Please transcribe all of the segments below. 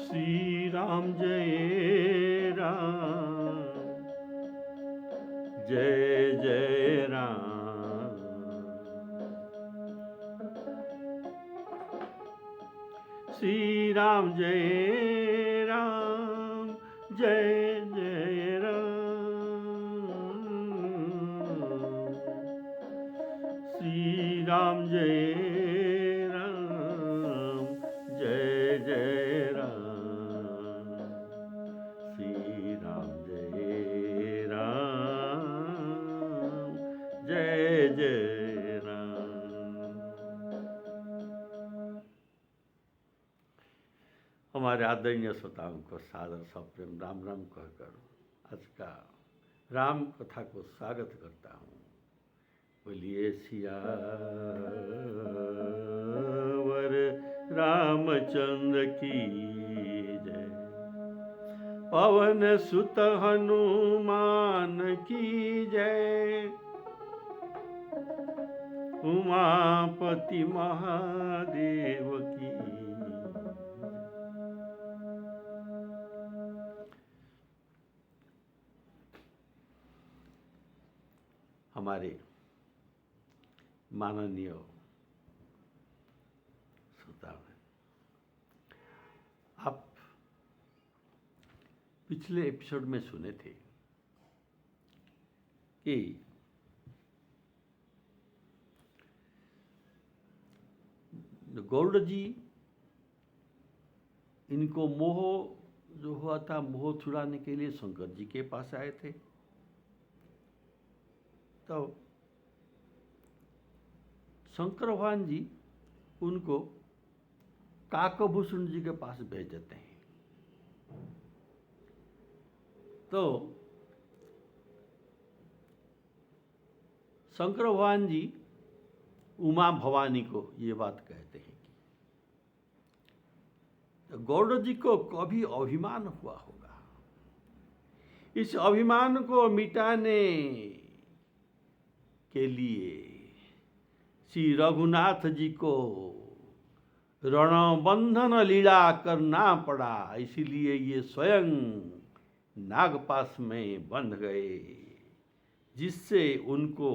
श्री राम जय राम, जय जय राम। श्री राम जय राम, जय जय राम। श्री राम जय राम, जय जय राम। श्री राम जय राम, जय जय राम। हमारे आदरणीय श्रोताओं को सादर सप्रेम राम राम कहकर आज का राम कथा को स्वागत करता हूँ। बोलिए सियावर रामचंद्र की जय, पवन सुत हनुमान की जय, उमापति महादेव की। हमारे माननीय श्रोता, आप पिछले एपिसोड में सुने थे कि गौड़ जी इनको मोह जो हुआ था, मोह छुड़ाने के लिए शंकर जी के पास आए थे। तो शंकर भगवान जी उनको काकभूषण जी के पास भेज देते हैं। तो शंकर भगवान जी उमा भवानी को ये बात कहते हैं कि तो गौड़ जी को कभी अभिमान हुआ होगा, इस अभिमान को मिटाने के लिए श्री रघुनाथ जी को रणबंधन लीला करना पड़ा। इसीलिए ये स्वयं नागपाश में बंध गए, जिससे उनको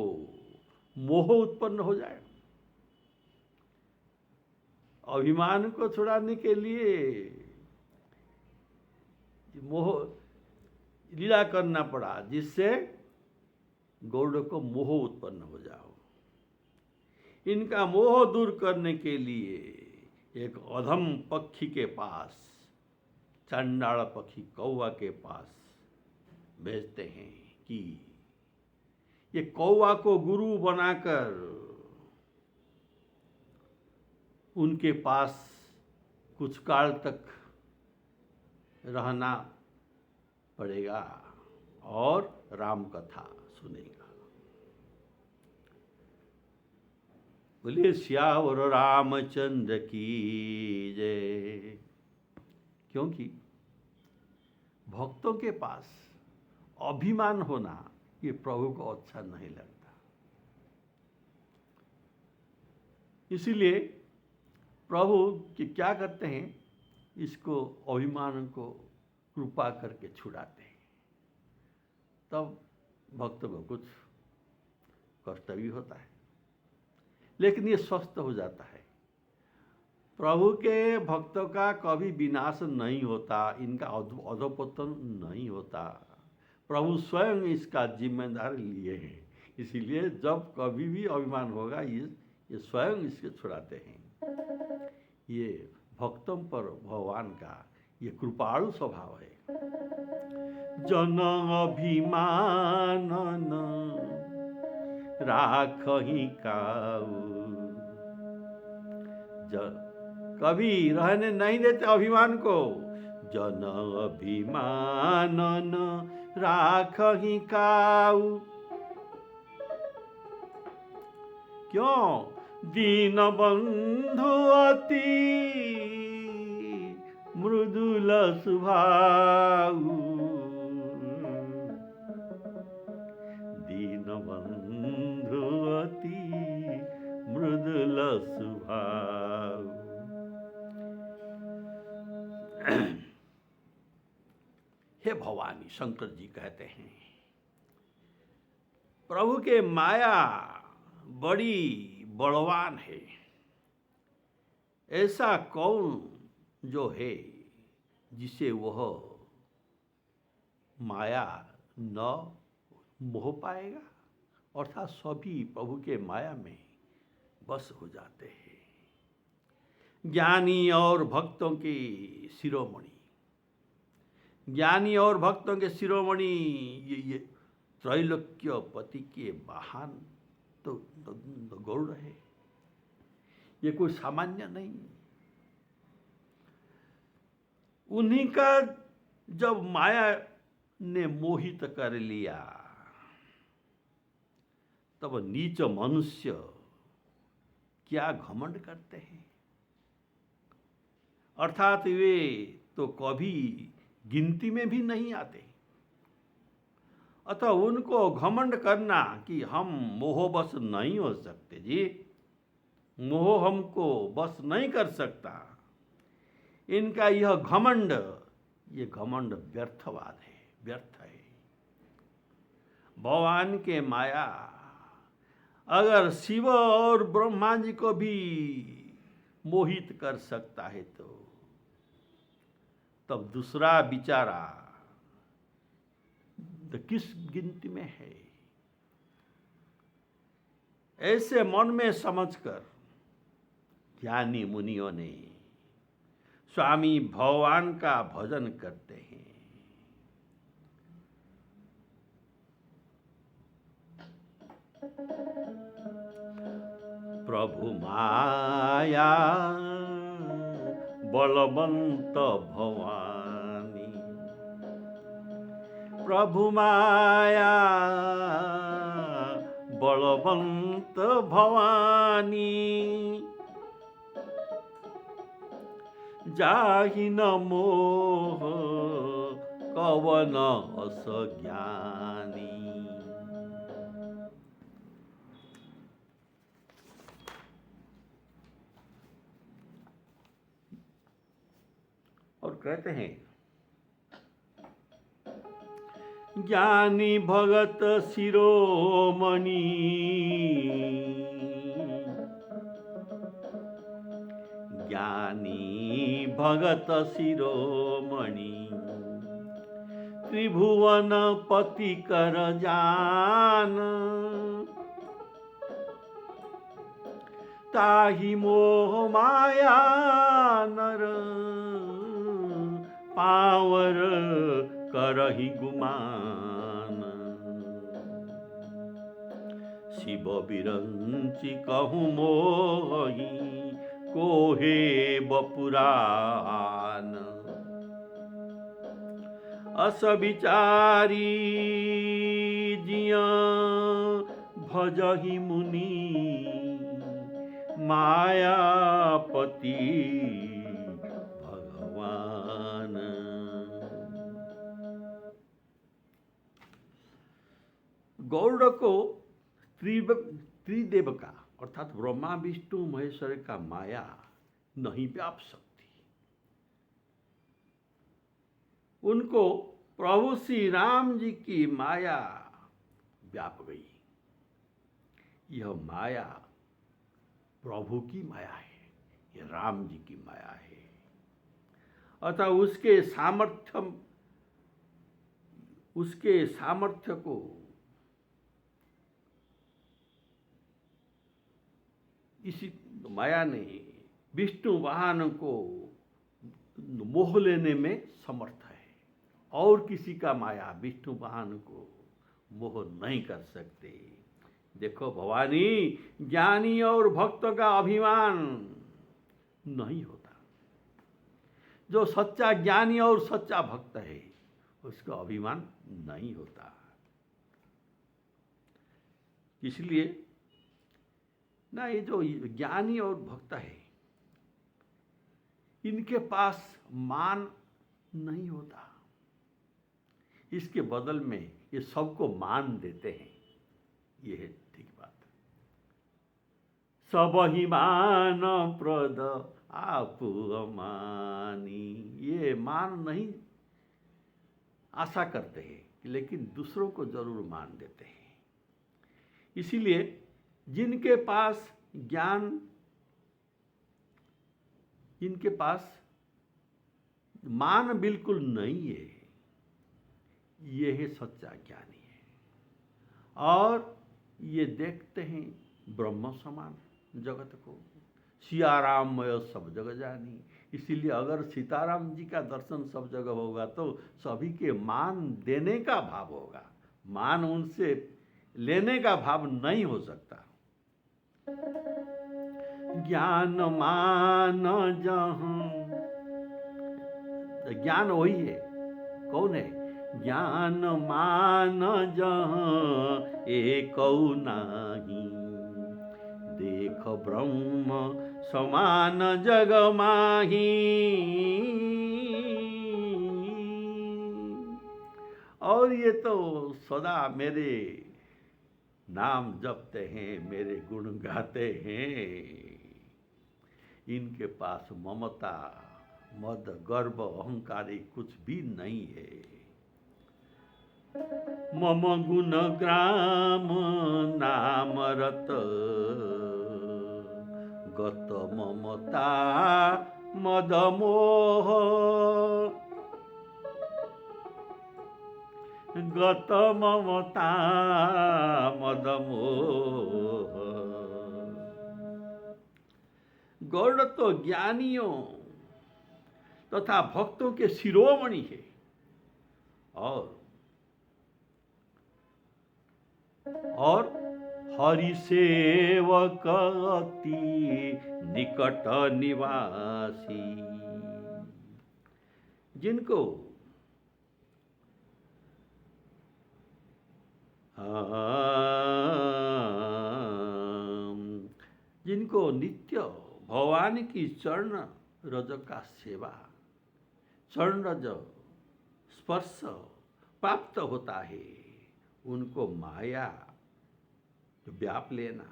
मोह उत्पन्न हो जाए। अभिमान को छुड़ाने के लिए मोह लीला करना पड़ा, जिससे गौड़ को मोह उत्पन्न हो जाओ। इनका मोह दूर करने के लिए एक अधम पक्षी के पास, चंडाल पक्षी कौवा के पास भेजते हैं कि ये कौवा को गुरु बनाकर उनके पास कुछ काल तक रहना पड़ेगा और राम कथा सुनेगा। बोलिए सियावर रामचंद्र की जय। क्योंकि भक्तों के पास अभिमान होना ये प्रभु को अच्छा नहीं लगता। इसीलिए प्रभु क्या करते हैं, इसको अभिमान को कृपा करके छुड़ाते हैं। तब भक्त को कुछ कष्ट भी होता है, लेकिन ये स्वस्थ हो जाता है। प्रभु के भक्तों का कभी विनाश नहीं होता, इनका अधोपतन नहीं होता। प्रभु स्वयं इसका जिम्मेदार लिए हैं। इसीलिए जब कभी भी अभिमान होगा, ये स्वयं इसके छुड़ाते हैं। ये भक्तों पर भगवान का ये कृपाणु स्वभाव है। जन अभिमान राखहि काऊ, कभी रहने नहीं देते अभिमान को। जन अभिमान राखहि काऊ, क्यों? दीन बंधु अति मृदुल स्वभाव, दीन बंधु अति मृदुल स्वभाव। भवानी, शंकर जी कहते हैं, प्रभु के माया बड़ी बलवान है। ऐसा कौन जो है जिसे वह माया न मोह पाएगा। अर्थात सभी प्रभु के माया में बस हो जाते हैं। ज्ञानी और भक्तों की शिरोमणि, ज्ञानी और भक्तों के शिरोमणि ये त्रैलोक्यपति के वाहन तो गरुड़ है। ये कोई सामान्य नहीं। उन्हीं का जब माया ने मोहित कर लिया, तब नीच मनुष्य क्या घमंड करते हैं। अर्थात वे तो कभी गिनती में भी नहीं आते। अतः उनको घमंड करना कि हम मोह बस नहीं हो सकते जी, मोह हमको बस नहीं कर सकता, इनका यह घमंड, ये घमंड व्यर्थवाद है, व्यर्थ है। भगवान के माया अगर शिव और ब्रह्मा जी को भी मोहित कर सकता है तो तब दूसरा बिचारा तो किस गिनती में है। ऐसे मन में समझकर ज्ञानी मुनियों ने स्वामी भगवान का भजन करते हैं। प्रभु माया बलवंत भवानी, प्रभु माया बलवंत भवानी, जाहि न मोह कवन अस ज्ञानी। और कहते हैं, ज्ञानी भगत शिरोमणि, ज्ञानी भगत शिरोमणि, त्रिभुवन पति कर जान, ताहि मोह माया नर पावर करहि गुमान। शिव बिरंचि कहूँ मोहि, कोहे बपुरान। अस विचारी जिया भजहि मुनि, मायापति भगवान। गौड़ को त्रिदेव का अर्थात ब्रह्मा विष्णु महेश्वर का माया नहीं व्याप सकती। उनको प्रभु श्री राम जी की माया व्याप गई। यह माया प्रभु की माया है, ये राम जी की माया है। अतः उसके सामर्थ्य को इसी माया ने विष्णु वाहन को मोह लेने में समर्थ है, और किसी का माया विष्णु वाहन को मोह नहीं कर सकते। देखो भवानी, ज्ञानी और भक्तों का अभिमान नहीं होता। जो सच्चा ज्ञानी और सच्चा भक्त है उसका अभिमान नहीं होता। इसलिए ना ये जो ज्ञानी और भक्त है इनके पास मान नहीं होता। इसके बदल में ये सबको मान देते हैं। ये है ठीक बात। सब ही मान प्रद आप अमानी, ये मान नहीं आशा करते हैं, लेकिन दूसरों को जरूर मान देते हैं। इसीलिए जिनके पास ज्ञान, जिनके पास मान बिल्कुल नहीं है, ये है सच्चा ज्ञानी है। और ये देखते हैं ब्रह्म समान जगत को, सियाराममय सब जगह जानी। इसीलिए अगर सीताराम जी का दर्शन सब जगह होगा तो सभी के मान देने का भाव होगा, मान उनसे लेने का भाव नहीं हो सकता। ज्ञान मान जहाँ, ज्ञान वही है, कौन है? ज्ञान मान जहाँ एक नाही, देख ब्रह्म समान जग माही। और ये तो सदा मेरे नाम जपते हैं, मेरे गुण गाते हैं। इनके पास ममता, मद, गर्व, अहंकारी कुछ भी नहीं है। मम गुण ग्राम नाम रत, गत ममता मद मोह, गत ममता मद मोह। गौड़ तो ज्ञानियों तथा भक्तों के शिरोमणि है, और हरि सेवक अति निकट निवासी। जिनको नित्य भगवान की चरण रज का सेवा, चरण रज स्पर्श प्राप्त होता है, उनको माया व्याप लेना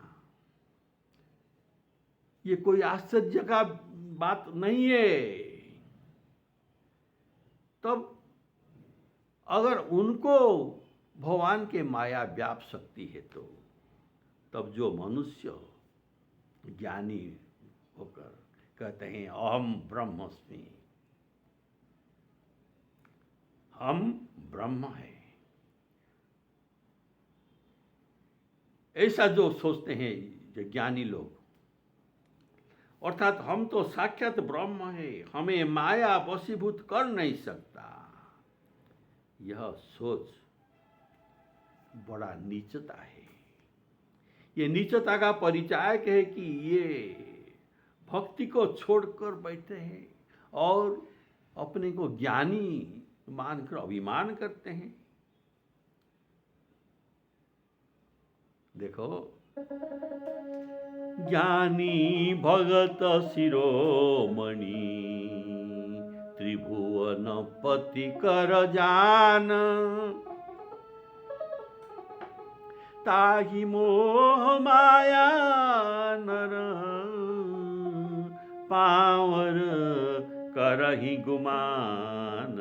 ये कोई आश्चर्य का बात नहीं है। तब अगर उनको भगवान के माया व्याप सकती है तो तब जो मनुष्य ज्ञानी होकर कहते हैं अहम ब्रह्मस्मि, हम ब्रह्म है, ऐसा जो सोचते हैं जो ज्ञानी लोग, अर्थात हम तो साक्षात ब्रह्म है, हमें माया वशीभूत कर नहीं सकता, यह सोच बड़ा नीचता है। ये नीचता का परिचायक है कि ये भक्ति को छोड़कर बैठे हैं और अपने को ज्ञानी मानकर अभिमान करते हैं। देखो, ज्ञानी भगत शिरोमणि, त्रिभुवन पति कर जान, ताहि मोह माया नर, पावर करहि गुमान।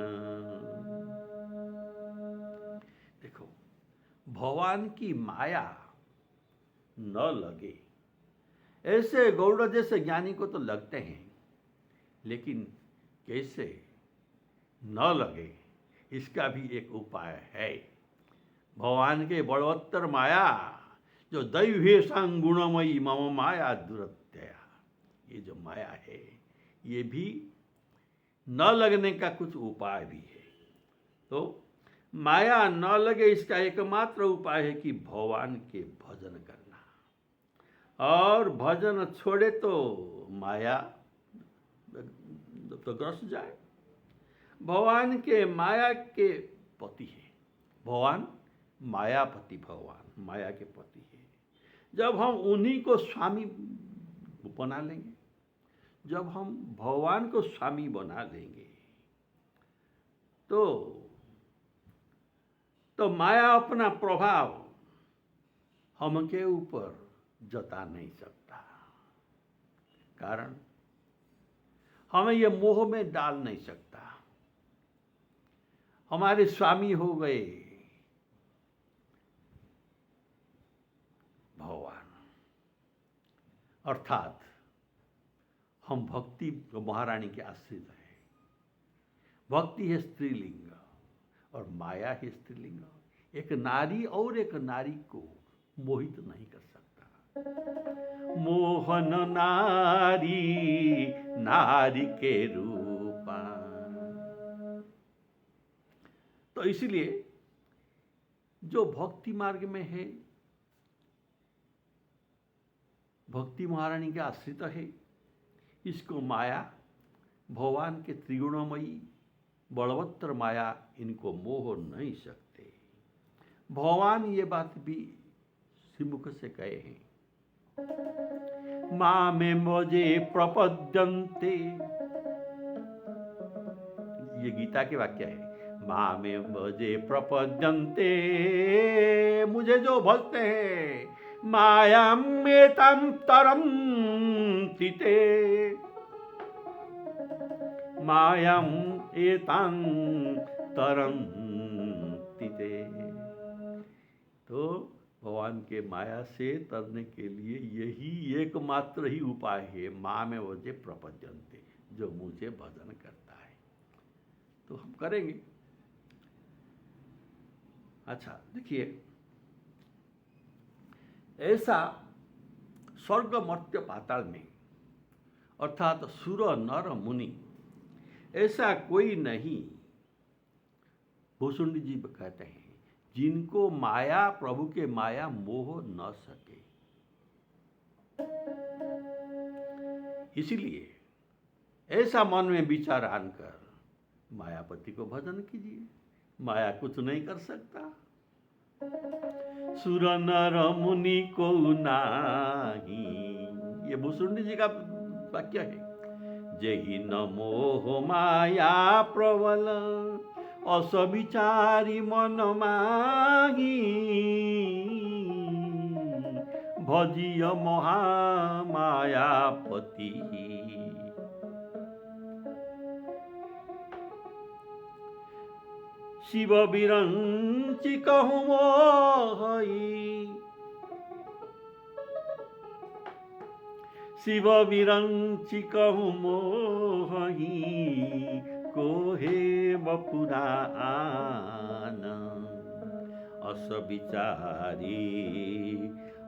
देखो, भगवान की माया न लगे, ऐसे गौड़ जैसे ज्ञानी को तो लगते हैं, लेकिन कैसे न लगे इसका भी एक उपाय है। भगवान के बलवत्तर माया जो दैवेशं गुणमयी मम माया दुरत्यया, ये जो माया है ये भी न लगने का कुछ उपाय भी है। तो माया न लगे इसका एकमात्र उपाय है कि भगवान के भजन करना, और भजन छोड़े तो माया तो ग्रस जाए। भगवान के माया के पति है, भगवान मायापति, भगवान माया के पति है। जब हम उन्हीं को स्वामी बना लेंगे, जब हम भगवान को स्वामी बना लेंगे तो माया अपना प्रभाव हमके ऊपर जता नहीं सकता, कारण हमें ये मोह में डाल नहीं सकता। हमारे स्वामी हो गए भगवान। अर्थात हम भक्ति महारानी के आश्रित हैं। भक्ति है स्त्रीलिंग और माया है स्त्रीलिंग। एक नारी और एक नारी को मोहित नहीं कर सकता। मोहन नारी नारी के रूपा। तो इसलिए जो भक्ति मार्ग में है, भक्ति महारानी के आश्रित है, इसको माया, भगवान के त्रिगुणमयी बलवत्तर माया इनको मोह नहीं सकते। भगवान ये बात भी श्रीमुख से कहे हैं, माँ में मुझे प्रपद्यन्ते। ये गीता के वाक्य है। माँ में मुझे प्रपद्यन्ते, मुझे जो भजते हैं, माया में तम तरम तिते, मायाम एतां तरन्ति। तो भगवान के माया से तरने के लिए यही एकमात्र ही उपाय है, माँ में वजे प्रपद्यन्ते, जो मुझे भजन करता है। तो हम करेंगे। अच्छा देखिए, ऐसा स्वर्ग मर्त्य पाताल में अर्थात सुर नर मुनि ऐसा कोई नहीं, भूसुंडी जी कहते हैं, जिनको माया, प्रभु के माया मोह न सके। इसलिए ऐसा मन में विचार आनकर मायापति को भजन कीजिए। माया कुछ नहीं कर सकता। सुर नर मुनि को नाही, ये भूसुंडी जी का वाक्य है। जहि न मोह माया प्रबल, असविचारी मन माही, भजिय महामायापति। शिव विरंचि कहूँ मोहि, शिव विरंचि कहूँ मोहि, कोहे बपुरान। अस विचारी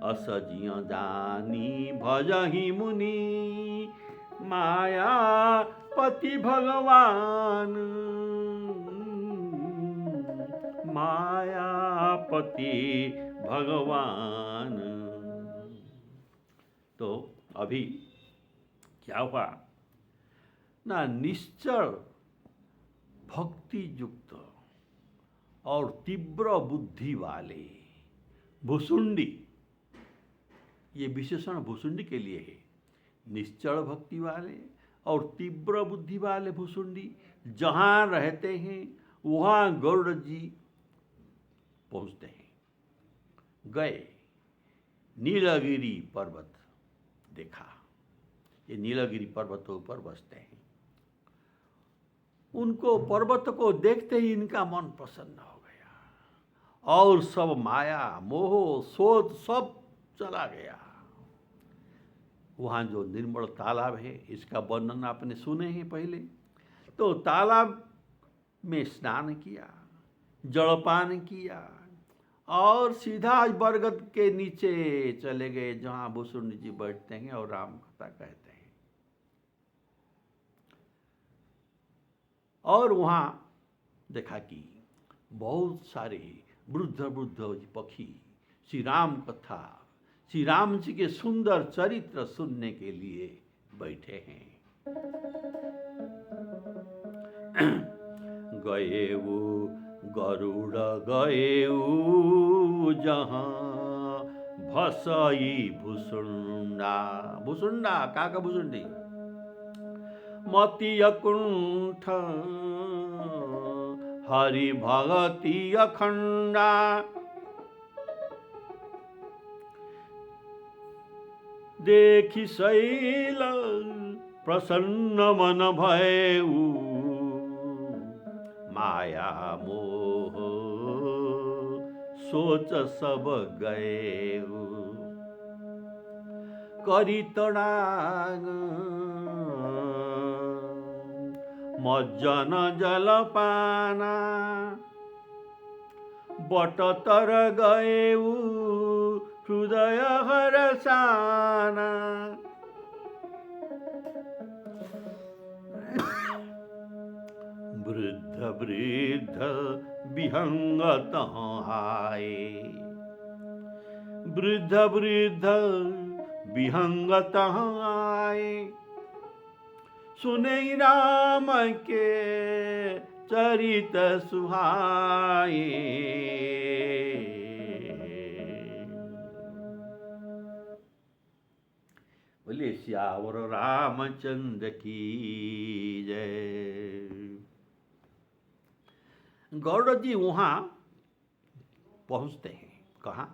अस जिय जानी, भजहि मुनि मायापति भगवान, मायापति भगवान। तो अभी क्या हुआ ना, निश्चल भक्ति युक्त और तीव्र बुद्धि वाले भूसुंडी, ये विशेषण भूसुंडी के लिए है। निश्चल भक्ति वाले और तीव्र बुद्धि वाले भूसुंडी जहाँ रहते हैं वहाँ गरुड़ जी पहुँचते हैं। गए, नीलगिरी पर्वत देखा। ये नीलगिरी पर्वतों पर बसते हैं। उनको पर्वत को देखते ही इनका मन प्रसन्न हो गया और सब माया मोह शोध सब चला गया। वहाँ जो निर्मल तालाब है, इसका वर्णन आपने सुने हैं पहले। तो तालाब में स्नान किया, जलपान किया और सीधा बरगद के नीचे चले गए, जहाँ भूसुंडी जी बैठते हैं और राम कथा कहते हैं। और वहाँ देखा कि बहुत सारे वृद्ध वृद्ध पक्षी श्री राम कथा, श्री राम जी के सुंदर चरित्र सुनने के लिए बैठे हैं। गए वो गरुड़ गए जहाँ, भसई भूसुंडा। भूसुंडा काका भूसुंडी, मति अकुंठ हरि भगति अखंडा। देखि शैल प्रसन्न मन भयऊ, माया मोह सोच सब गए करी तड़ाग मज्जन जलपाना बट तर गएऊ हृदय हरसाना वृद्ध वृद्ध विहंगत आए वृद्ध वृद्ध विहंगत आए सुने राम के चरित सुहाए बोले सियावर रामचंद्र की जय। गौड़ जी वहां पहुंचते हैं, कहाँ?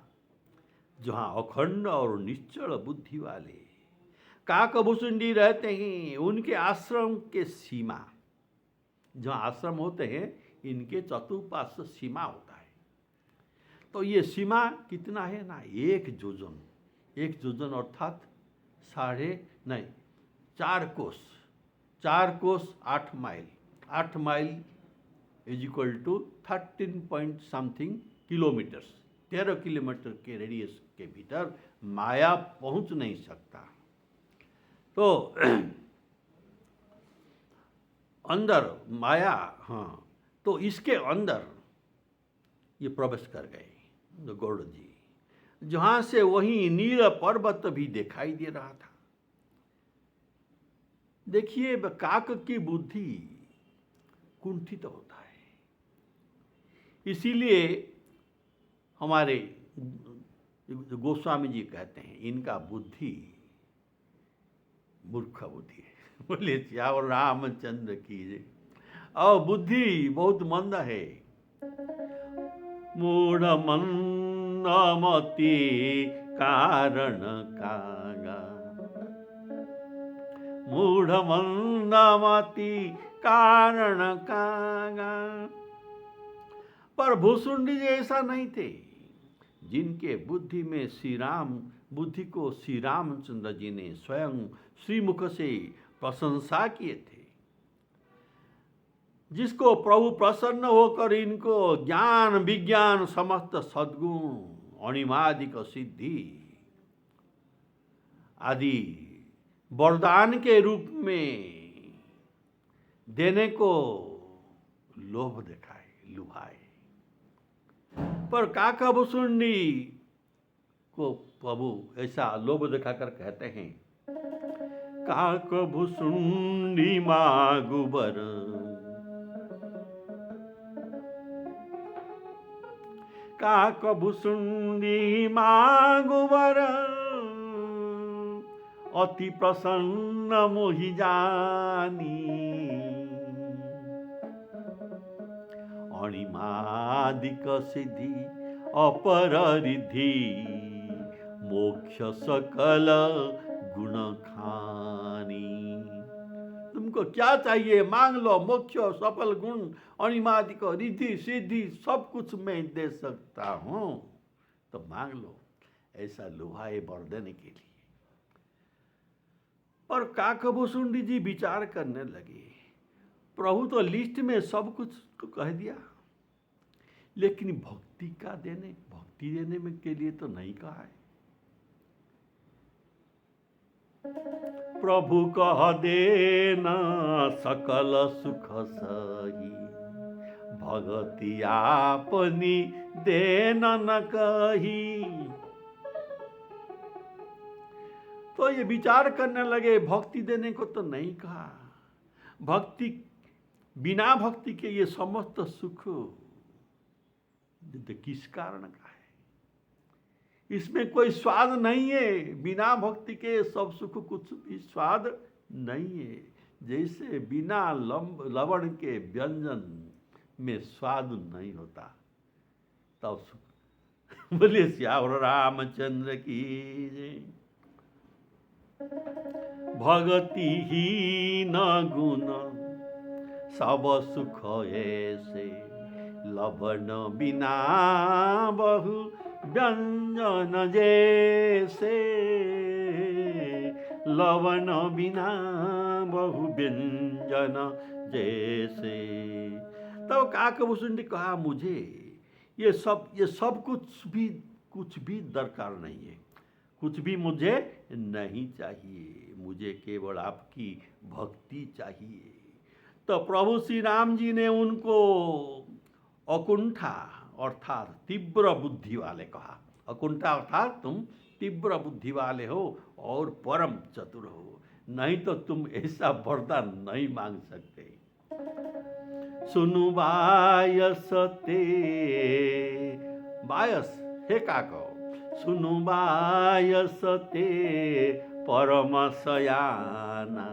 जहां अखंड और निश्चल बुद्धि वाले काकभुसुंडी रहते हैं, उनके आश्रम के सीमा, जहाँ आश्रम होते हैं इनके चतुर्पार्श्व सीमा होता है। तो ये सीमा कितना है ना, 1 जोजन अर्थात 4 कोस, 4 कोस 8 mile, 8 mile is equal to 13 point something kilometres, 13 kilometre के रेडियस के भीतर माया पहुंच नहीं सकता। तो अंदर माया, हाँ, तो इसके अंदर ये प्रवेश कर गए गौड़ जी, जहां से वहीं नील पर्वत भी दिखाई दे रहा था। देखिए काक की बुद्धि कुंठित होता है, इसीलिए हमारे गोस्वामी जी कहते हैं इनका बुद्धि मूर्ख बुद्धि है। बोले श्यावर रामचंद्र की जय। और बुद्धि बहुत मंद है। मूढ़ मंदमति कारण कागा, मूढ़ मंदमति कारण कागा। पर भुसुंडी जी ऐसा नहीं थे, जिनके बुद्धि में बुद्धि को श्री रामचंद्र जी ने स्वयं श्रीमुख से प्रशंसा किए थे, जिसको प्रभु प्रसन्न होकर इनको ज्ञान विज्ञान समस्त सद्गुण अणिमादिक सिद्धि आदि वरदान के रूप में देने को लोभ दिखाए, लुभाए। पर काकभुसुंडी को प्रभु ऐसा लोभ दिखाकर कहते हैं, काकभुसुंडी मागुबर, काकभुसुंडी मागुबर, अति प्रसन्न मोहि जानी, अणिमादिक सिद्धि अपर रिद्धि, मोक्ष सकल गुण खानी। तुमको क्या चाहिए मांग लो, मोक्ष सफल गुण अणिमादिक रिद्धि सिद्धि सब कुछ मैं दे सकता हूं, तो मांग लो। ऐसा लुभाए वर देने के लिए। पर काकभुसुंडी जी विचार करने लगे, प्रभु तो लिस्ट में सब कुछ तो कह दिया, लेकिन भक्ति देने में के लिए तो नहीं कहा है। प्रभु कह देना सकल सुख सही, भगति आपनी देना न कही। तो ये विचार करने लगे, भक्ति देने को तो नहीं कहा, भक्ति बिना भक्ति के ये समस्त सुख किस कारण का है? इसमें कोई स्वाद नहीं है। बिना भक्ति के सब सुख कुछ भी स्वाद नहीं है। जैसे बिना लवण के व्यंजन में स्वाद नहीं होता, तब सुख। बोलिए श्यावर रामचंद्र की जय। भगति ही न गुण सब सुख ऐसे लवण बिना बहु व्यंजन जैसे, लवण बिना बहु व्यंजन जैसे। तब काकभूषुंड ने कहा, मुझे ये सब कुछ भी दरकार नहीं है, कुछ भी मुझे नहीं चाहिए, मुझे केवल आपकी भक्ति चाहिए। तो प्रभु श्री राम जी ने उनको अकुंठा अर्थात तीव्र बुद्धि वाले कहा। अकुंठा अर्थात तुम तीव्र बुद्धि वाले हो और परम चतुर हो, नहीं तो तुम ऐसा वरदान नहीं मांग सकते। सुनु बायस ते, बायस हे काको, सुनु बायस ते परम सयाना,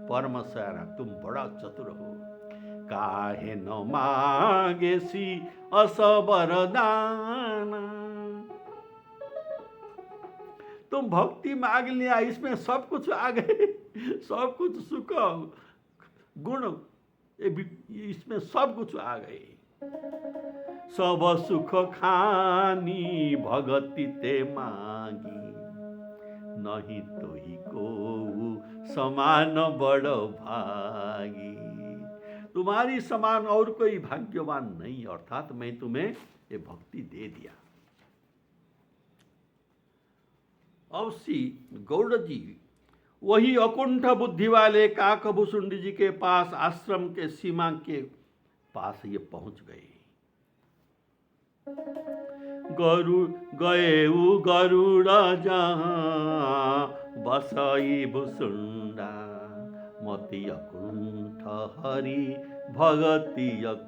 परम सयाना तुम बड़ा चतुर हो, काहे न मागेसी अस वरदाना। तुम भक्ति मांग लिया, इसमें सब कुछ आ गए, सब कुछ सुख गुण इसमें सब कुछ आ गए। सब सुख खानी भगति ते मांगी, नहीं तो ही को समान बड़ भागी। तुम्हारी समान और कोई भाग्यवान नहीं, अर्थात मैं तुम्हें ये भक्ति दे दिया। अब श्री गौड़ जी वही अकुंठ बुद्धि वाले काकभूषुंड जी के पास आश्रम के सीमा के पास ये पहुंच गए। गरुड़ जहाँ बसई भुसुंडा, मति अकुंठ हरि भगति अखंडा।